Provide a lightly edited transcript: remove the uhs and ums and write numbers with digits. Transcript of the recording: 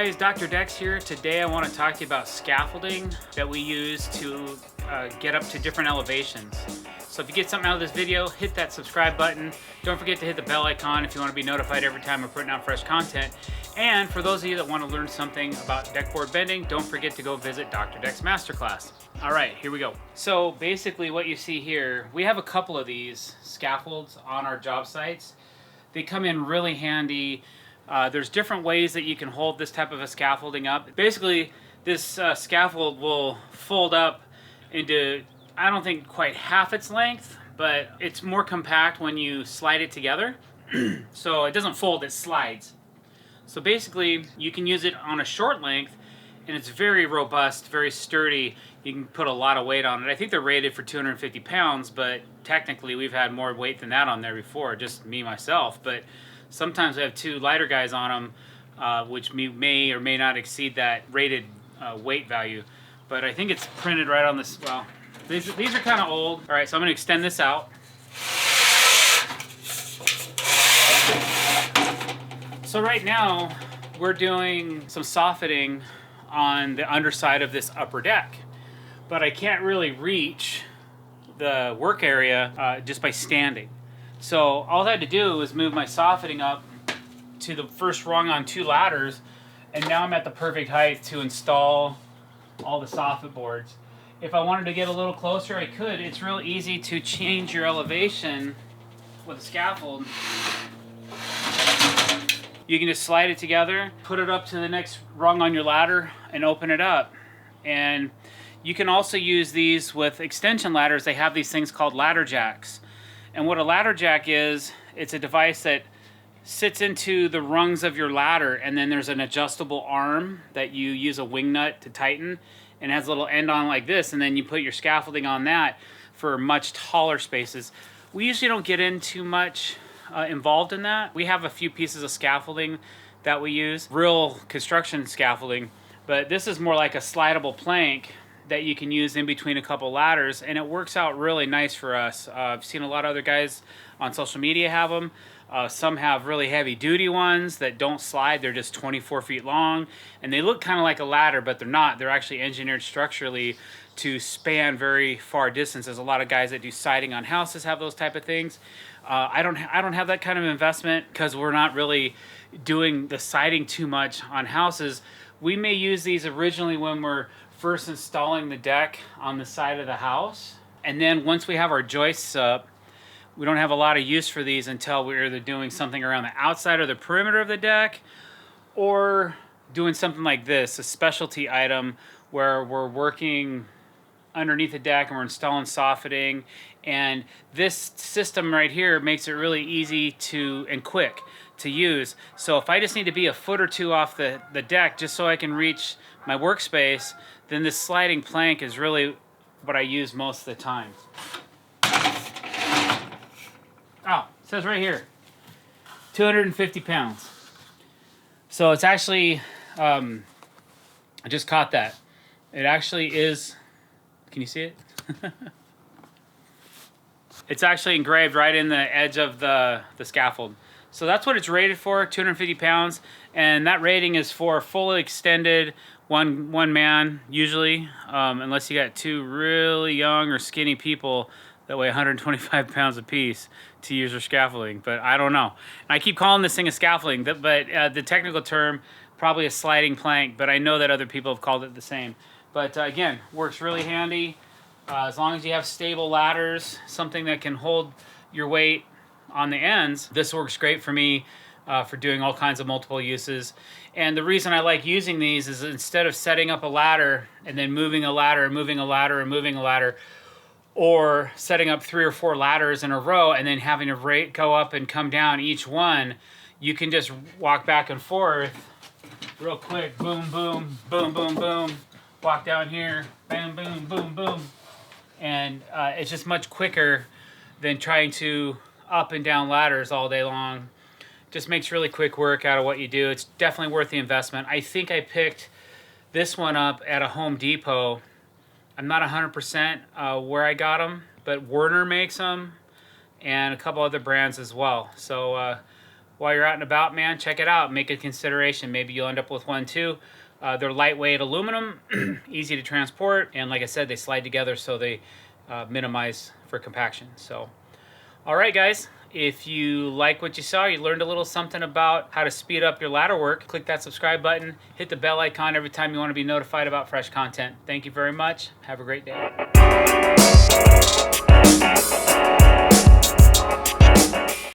guys, Dr. Dex here. Today I want to talk to you about scaffolding that we use to get up to different elevations. So if you get something out of this video, hit that subscribe button. Don't forget to hit the bell icon if you want to be notified every time we're putting out fresh content. And for those of you that want to learn something about deck board bending, don't forget to go visit Dr. Dex Masterclass. All right, here we go. So basically what you see here, we have a couple of these scaffolds on our job sites. They come in really handy. There's different ways that you can hold this type of a scaffolding up. Basically, this scaffold will fold up into, I don't think quite half its length, but it's more compact when you slide it together. So it doesn't fold, it slides. So basically, you can use it on a short length, and it's very robust, very sturdy. You can put a lot of weight on it. I think they're rated for 250 pounds, but technically we've had more weight than that on there before, just me, myself. But sometimes we have two lighter guys on them, which may or may not exceed that rated weight value. But I think it's printed right on this. Well, these are kind of old. All right, so I'm going to extend this out. So right now, we're doing some soffitting on the underside of this upper deck. But I can't really reach the work area just by standing. So all I had to do was move my soffitting up to the first rung on two ladders, and now I'm at the perfect height to install all the soffit boards. If I wanted to get a little closer, I could. It's real easy to change your elevation with a scaffold. You can just slide it together, put it up to the next rung on your ladder, and open it up. And you can also use these with extension ladders. They have these things called ladder jacks. And what a ladder jack is, it's a device that sits into the rungs of your ladder, and then there's an adjustable arm that you use a wing nut to tighten, and has a little end on like this, and then you put your scaffolding on that for much taller spaces. We usually don't get in too much involved in that. We have a few pieces of scaffolding that we use, real construction scaffolding, but this is more like a slidable plank that you can use in between a couple ladders, and it works out really nice for us. I've seen a lot of other guys on social media have them. Some have really heavy duty ones that don't slide. They're just 24 feet long, and they look kind of like a ladder, but they're not. They're actually engineered structurally to span very far distances. A lot of guys that do siding on houses have those type of things. I don't have that kind of investment because we're not really doing the siding too much on houses. We may use these originally when we're first installing the deck on the side of the house, and then once we have our joists up, we don't have a lot of use for these until we're either doing something around the outside or the perimeter of the deck, or doing something like this, a specialty item where we're working underneath the deck and we're installing soffitting. And this system right here makes it really easy and quick to use. So if I just need to be a foot or two off the deck just so I can reach my workspace, then this sliding plank is really what I use most of the time. Oh, it says right here, 250 pounds. So it's actually, I just caught that. It actually is, can you see it? It's actually engraved right in the edge of the scaffold. So that's what it's rated for, 250 pounds. And that rating is for fully extended one man, usually, unless you got two really young or skinny people that weigh 125 pounds apiece to use their scaffolding. But I don't know. And I keep calling this thing a scaffolding, but the technical term, probably a sliding plank, but I know that other people have called it the same. But again, works really handy. As long as you have stable ladders, something that can hold your weight on the ends, this works great for me for doing all kinds of multiple uses. And the reason I like using these is instead of setting up a ladder and then moving a ladder and moving a ladder and moving a ladder, or setting up 3 or 4 ladders in a row and then having to go up and come down each one, you can just walk back and forth real quick. Boom, boom, boom, boom, boom. Walk down here, boom, boom, boom, boom. And it's just much quicker than trying to up and down ladders all day long. Just makes really quick work out of what you do. It's definitely worth the investment. I think I picked this one up at a Home Depot. I'm not 100% where I got them, but Werner makes them, and a couple other brands as well. So while you're out and about, man, check it out. Make a consideration. Maybe you'll end up with one too. They're lightweight aluminum, easy to transport, and like I said, they slide together so they minimize for compaction. So, all right, guys. If you like what you saw, you learned a little something about how to speed up your ladder work, click that subscribe button, hit the bell icon every time you want to be notified about fresh content. Thank you very much. Have a great day.